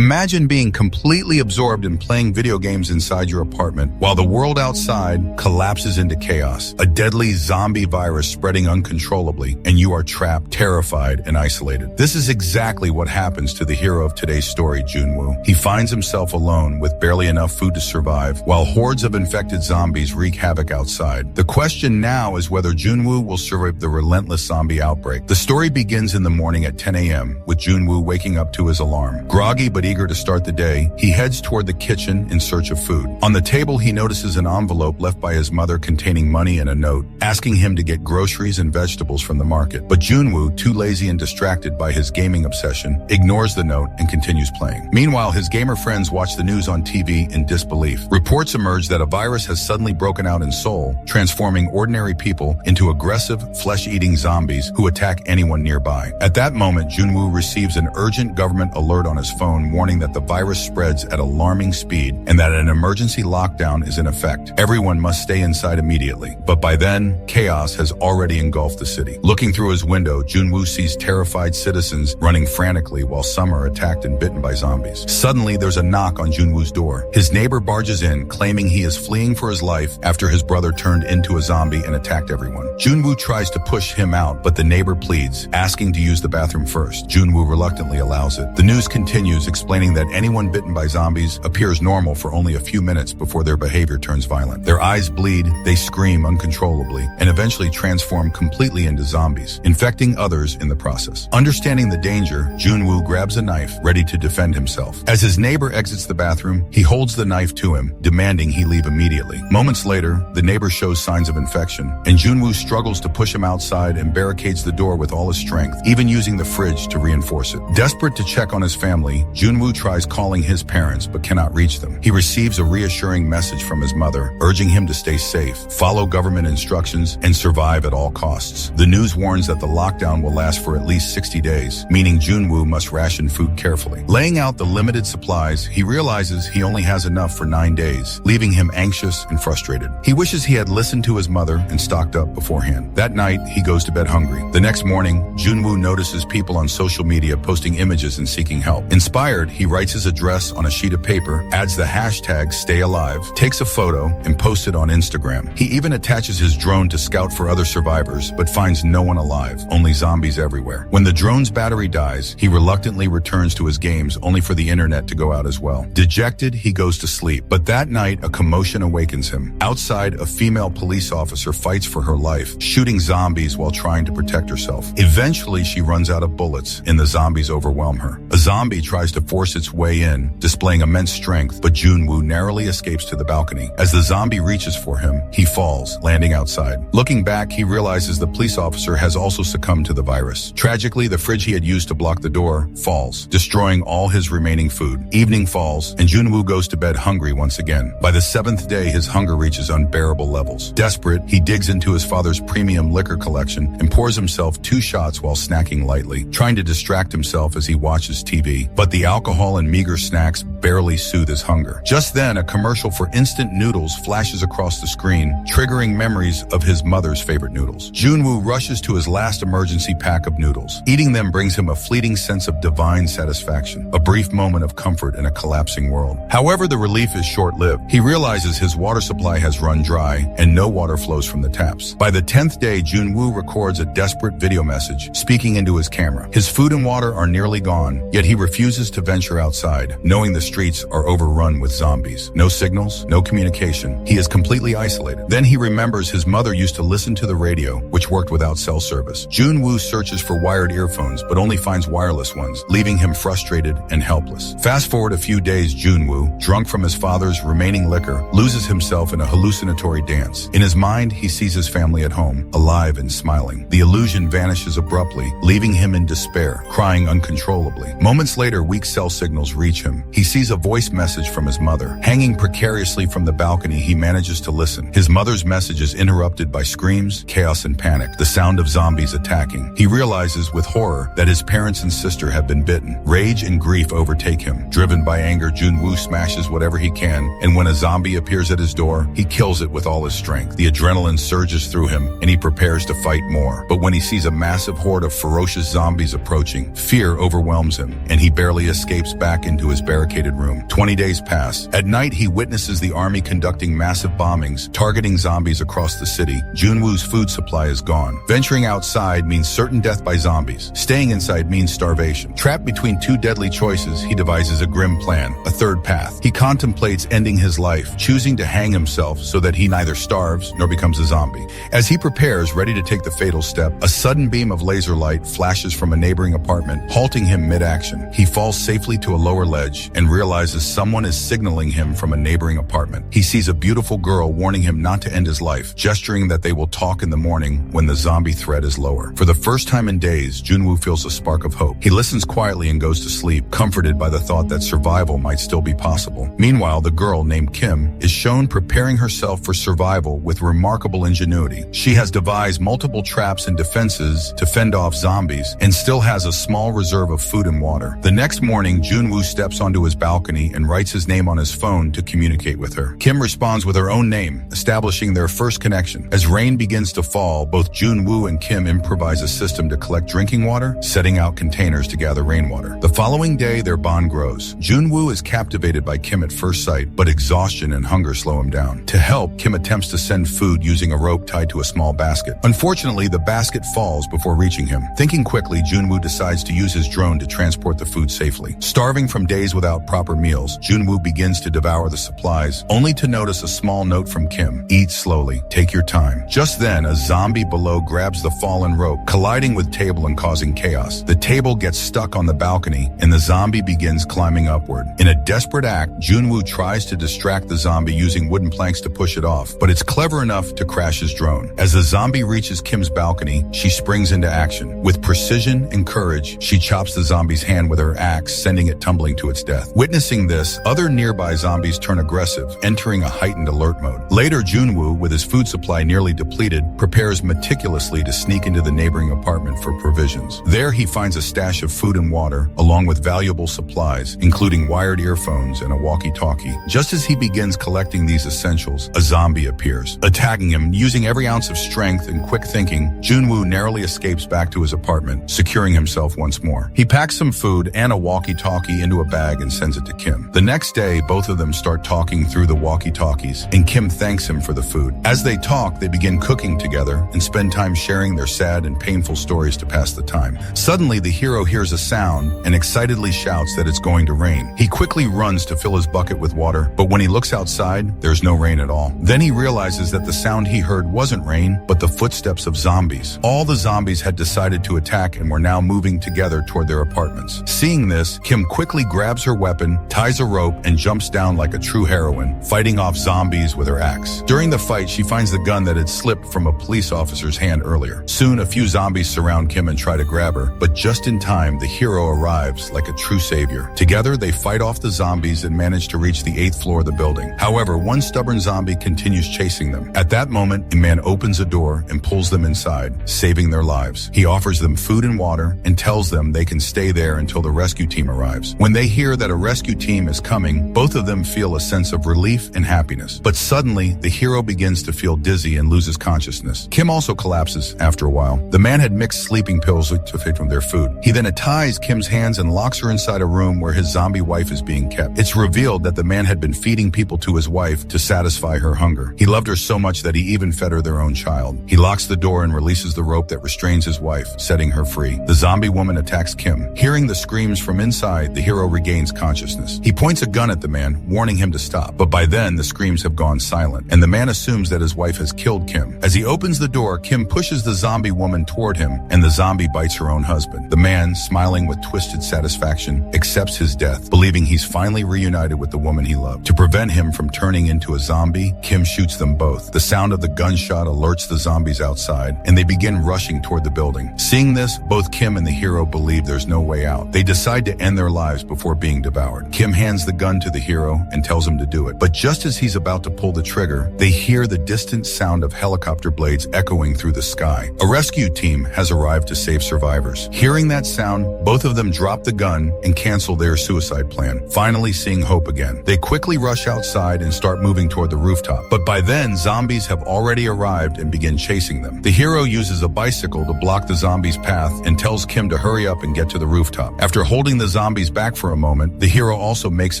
Imagine being completely absorbed in playing video games inside your apartment while the world outside collapses into chaos. A deadly zombie virus spreading uncontrollably, and you are trapped, terrified, and isolated. This is exactly what happens to the hero of today's story, Joon-woo. He finds himself alone with barely enough food to survive, while hordes of infected zombies wreak havoc outside. The question now is whether Joon-woo will survive the relentless zombie outbreak. The story begins in the morning at 10 a.m., with Joon-woo waking up to his alarm. Groggy but eager to start the day, he heads toward the kitchen in search of food. On the table, he notices an envelope left by his mother containing money and a note, asking him to get groceries and vegetables from the market. But Joon-woo, too lazy and distracted by his gaming obsession, ignores the note and continues playing. Meanwhile, his gamer friends watch the news on TV in disbelief. Reports emerge that a virus has suddenly broken out in Seoul, transforming ordinary people into aggressive, flesh-eating zombies who attack anyone nearby. At that moment, Joon-woo receives an urgent government alert on his phone warning that the virus spreads at alarming speed and that an emergency lockdown is in effect. Everyone must stay inside immediately. But by then, chaos has already engulfed the city. Looking through his window, Joon-woo sees terrified citizens running frantically while some are attacked and bitten by zombies. Suddenly, there's a knock on Joon-woo's door. His neighbor barges in, claiming he is fleeing for his life after his brother turned into a zombie and attacked everyone. Joon-woo tries to push him out, but the neighbor pleads, asking to use the bathroom first. Joon-woo reluctantly allows it. The news continues, explaining that anyone bitten by zombies appears normal for only a few minutes before their behavior turns violent. Their eyes bleed, they scream uncontrollably, and eventually transform completely into zombies, infecting others in the process. Understanding the danger, Joon-woo grabs a knife, ready to defend himself. As his neighbor exits the bathroom, he holds the knife to him, demanding he leave immediately. Moments later, the neighbor shows signs of infection, and Joon-woo struggles to push him outside and barricades the door with all his strength, even using the fridge to reinforce it. Desperate to check on his family, Joon-woo tries calling his parents but cannot reach them. He receives a reassuring message from his mother, urging him to stay safe, follow government instructions, and survive at all costs. The news warns that the lockdown will last for at least 60 days, meaning Joon-woo must ration food carefully. Laying out the limited supplies, he realizes he only has enough for 9 days, leaving him anxious and frustrated. He wishes he had listened to his mother and stocked up beforehand. That night, he goes to bed hungry. The next morning, Joon-woo notices people on social media posting images and seeking help. Inspired, he writes his address on a sheet of paper, adds the hashtag #StayAlive, takes a photo, and posts it on Instagram. He even attaches his drone to scout for other survivors, but finds no one alive, only zombies everywhere. When the drone's battery dies, he reluctantly returns to his games, only for the internet to go out as well. Dejected, he goes to sleep. But that night, a commotion awakens him. Outside, a female police officer fights for her life, shooting zombies while trying to protect herself. Eventually, she runs out of bullets, and the zombies overwhelm her. A zombie tries to force its way in, displaying immense strength, but Joon-woo narrowly escapes to the balcony. As the zombie reaches for him, he falls, landing outside. Looking back, he realizes the police officer has also succumbed to the virus. Tragically, the fridge he had used to block the door falls, destroying all his remaining food. Evening falls, and Joon-woo goes to bed hungry once again. By the 7th day, his hunger reaches unbearable levels. Desperate, he digs into his father's premium liquor collection and pours himself 2 shots while snacking lightly, trying to distract himself as he watches TV. But the alcohol and meager snacks barely soothe his hunger. Just then, a commercial for instant noodles flashes across the screen, triggering memories of his mother's favorite noodles. Joon-woo rushes to his last emergency pack of noodles. Eating them brings him a fleeting sense of divine satisfaction, a brief moment of comfort in a collapsing world. However, the relief is short-lived. He realizes his water supply has run dry and no water flows from the taps. By the 10th day, Joon-woo records a desperate video message, speaking into his camera. His food and water are nearly gone, yet he refuses to venture outside, knowing the streets are overrun with zombies. No signals, no communication. He is completely isolated. Then he remembers his mother used to listen to the radio, which worked without cell service. Joon-woo searches for wired earphones, but only finds wireless ones, leaving him frustrated and helpless. Fast forward a few days, Joon-woo, drunk from his father's remaining liquor, loses himself in a hallucinatory dance. In his mind, he sees his family at home, alive and smiling. The illusion vanishes abruptly, leaving him in despair, crying uncontrollably. Moments later, weak cell signals reach him. He sees sees a voice message from his mother. Hanging precariously from the balcony, he manages to listen. His mother's message is interrupted by screams, chaos, and panic, the sound of zombies attacking. He realizes with horror that his parents and sister have been bitten. Rage and grief overtake him. Driven by anger, Joon-woo smashes whatever he can, and when a zombie appears at his door, he kills it with all his strength. The adrenaline surges through him, and he prepares to fight more. But when he sees a massive horde of ferocious zombies approaching, fear overwhelms him, and he barely escapes back into his barricaded room. 20 days pass. At night, he witnesses the army conducting massive bombings, targeting zombies across the city. Joon-woo's food supply is gone. Venturing outside means certain death by zombies. Staying inside means starvation. Trapped between two deadly choices, he devises a grim plan, a third path. He contemplates ending his life, choosing to hang himself so that he neither starves nor becomes a zombie. As he prepares, ready to take the fatal step, a sudden beam of laser light flashes from a neighboring apartment, halting him mid-action. He falls safely to a lower ledge and realizes someone is signaling him from a neighboring apartment. He sees a beautiful girl warning him not to end his life, gesturing that they will talk in the morning when the zombie threat is lower. For the first time in days, Joon-woo feels a spark of hope. He listens quietly and goes to sleep, comforted by the thought that survival might still be possible. Meanwhile, the girl, named Kim, is shown preparing herself for survival with remarkable ingenuity. She has devised multiple traps and defenses to fend off zombies and still has a small reserve of food and water. The next morning, Joon-woo steps onto his balcony and writes his name on his phone to communicate with her. Kim responds with her own name, establishing their first connection. As rain begins to fall, both Joon-woo and Kim improvise a system to collect drinking water, setting out containers to gather rainwater. The following day, their bond grows. Joon-woo is captivated by Kim at first sight, but exhaustion and hunger slow him down. To help, Kim attempts to send food using a rope tied to a small basket. Unfortunately, the basket falls before reaching him. Thinking quickly, Joon-woo decides to use his drone to transport the food safely. Starving from days without proper meals, Joon-woo begins to devour the supplies, only to notice a small note from Kim. Eat slowly. Take your time. Just then, a zombie below grabs the fallen rope, colliding with table and causing chaos. The table gets stuck on the balcony, and the zombie begins climbing upward. In a desperate act, Joon-woo tries to distract the zombie using wooden planks to push it off, but it's clever enough to crash his drone. As the zombie reaches Kim's balcony, she springs into action. With precision and courage, she chops the zombie's hand with her axe, sending it tumbling to its death. Witnessing this, other nearby zombies turn aggressive, entering a heightened alert mode. Later, Joon-woo, with his food supply nearly depleted, prepares meticulously to sneak into the neighboring apartment for provisions. There, he finds a stash of food and water, along with valuable supplies, including wired earphones and a walkie-talkie. Just as he begins collecting these essentials, a zombie appears. Attacking him, using every ounce of strength and quick thinking, Joon-woo narrowly escapes back to his apartment, securing himself once more. He packs some food and a walkie-talkie into a bag and sends it to Kim. The next day, both of them start talking through the walkie-talkies, and Kim thanks him for the food. As they talk, they begin cooking together and spend time sharing their sad and painful stories to pass the time. Suddenly, the hero hears a sound and excitedly shouts that it's going to rain. He quickly runs to fill his bucket with water, but when he looks outside, there's no rain at all. Then he realizes that the sound he heard wasn't rain, but the footsteps of zombies. All the zombies had decided to attack and were now moving together toward their apartments. Seeing this, Kim quickly grabs her weapon, ties a rope, and jumps down like a true heroine, fighting off zombies with her axe. During the fight, she finds the gun that had slipped from a police officer's hand earlier. Soon, a few zombies surround Kim and try to grab her, but just in time, the hero arrives like a true savior. Together, they fight off the zombies and manage to reach the 8th floor of the building. However, one stubborn zombie continues chasing them. At that moment, a man opens a door and pulls them inside, saving their lives. He offers them food and water and tells them they can stay there until the rescue team arrives. When they hear that a rescue team is coming, both of them feel a sense of relief and happiness. But suddenly, the hero begins to feel dizzy and loses consciousness. Kim also collapses after a while. The man had mixed sleeping pills to fit from their food. He then ties Kim's hands and locks her inside a room where his zombie wife is being kept. It's revealed that the man had been feeding people to his wife to satisfy her hunger. He loved her so much that he even fed her their own child. He locks the door and releases the rope that restrains his wife, setting her free. The zombie woman attacks Kim. Hearing the screams from inside, the hero regains consciousness. He points a gun at the man, warning him to stop. But by then, the screams have gone silent, and the man assumes that his wife has killed Kim. As he opens the door, Kim pushes the zombie woman toward him, and the zombie bites her own husband. The man, smiling with twisted satisfaction, accepts his death, believing he's finally reunited with the woman he loved. To prevent him from turning into a zombie, Kim shoots them both. The sound of the gunshot alerts the zombies outside, and they begin rushing toward the building. Seeing this, both Kim and the hero believe there's no way out. They decide to end their lives before being devoured. overpowered. Kim hands the gun to the hero and tells him to do it. But just as he's about to pull the trigger, they hear the distant sound of helicopter blades echoing through the sky. A rescue team has arrived to save survivors. Hearing that sound, both of them drop the gun and cancel their suicide plan, finally seeing hope again. They quickly rush outside and start moving toward the rooftop. But by then, zombies have already arrived and begin chasing them. The hero uses a bicycle to block the zombies' path and tells Kim to hurry up and get to the rooftop. After holding the zombies back for a moment, the hero also makes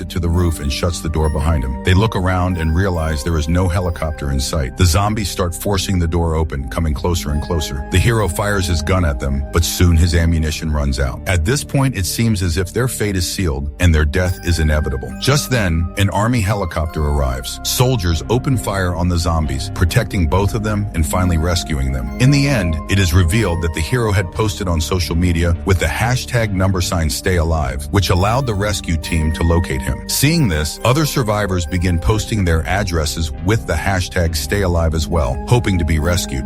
it to the roof and shuts the door behind him. They look around and realize there is no helicopter in sight. The zombies start forcing the door open, coming closer and closer. The hero fires his gun at them, but soon his ammunition runs out. At this point, it seems as if their fate is sealed and their death is inevitable. Just then, an army helicopter arrives. Soldiers open fire on the zombies, protecting both of them and finally rescuing them. In the end, it is revealed that the hero had posted on social media with the hashtag #StayAlive, which allowed the rescue team to locate him. Seeing this, other survivors begin posting their addresses with the hashtag #StayAlive as well, hoping to be rescued.